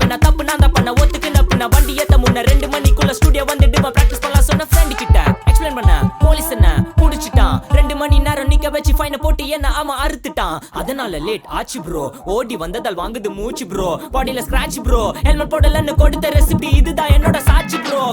வேணா தப்பு நான் தான் பண்ண ஒத்துக்கு நப்புனா வண்டி ஏத்த முன்ன 2 மணிக்குள்ள ஸ்டுடியோ வந்துட்டு பிராக்டிஸ் பண்ணலாம் சொன்ன ஃப்ரெண்ட் கிட்ட எக்ஸ்பிளைன் பண்ண போலீஸ் என்ன புடிச்சிட்டான் 2 மணி நேரம் நிக்க வச்சு ஃபைனை போட்டு என்ன அவன் அறுத்துட்டான் அதனால லேட் ஆச்சு ப்ரோ ஓடி வந்ததால் வாங்குது மூச்சு ப்ரோ பாடியில ஸ்கிராட்ச் ப்ரோ ஹெல்மெட் போடலன்னு கொடுத்த ரெசிபி இதுதான் என்னோட சாட்சி ப்ரோ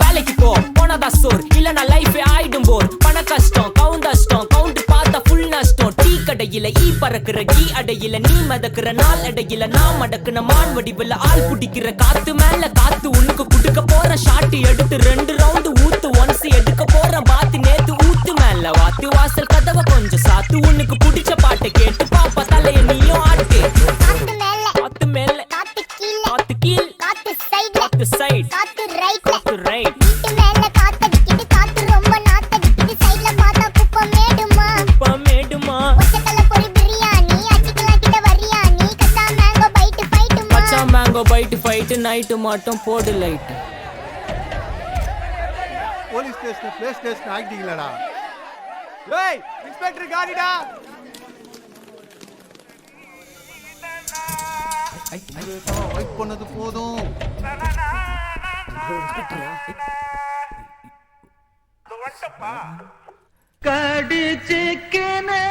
வேலைக்கு போ போனதா சோர் இல்லனா லைஃபே ஆயிடும் போர் பண கஷ்டம் கவுண்ட் பார்த்தா ஃபுல் நஷ்டம் டீ கடையில ஈ பறக்குற கீ அடையில நீ மதக்குற நாள் அடையில நான் மடக்குன மான் வடிவுல ஆள் புடிக்கிற காத்து மேல காத்து உனக்கு குடுக்க போற ஷாட் எடுத்து 2 ரவுண்ட் ஊத்து ஒன்ஸ் எடுக்க போற பாத்து நேத்து ஊத்து மேல வாத்து வாசல் கதவை கொஞ்சம் சாத்து உனக்கு பிடிச்ச பாட்டை கேட்டு பாப்பா தலைய நீயும் ஆட்டு காத்து மேல காத்து கீழ் காத்து சைடு காத்து ரைட் நைட்டு மட்டும் போடு light police station play station ஆகிட்டீங்களடா ஏய் இன்ஸ்பெக்டர் காடிடா வெயிட் பண்ணது போதும் கடிச்சிக்கனே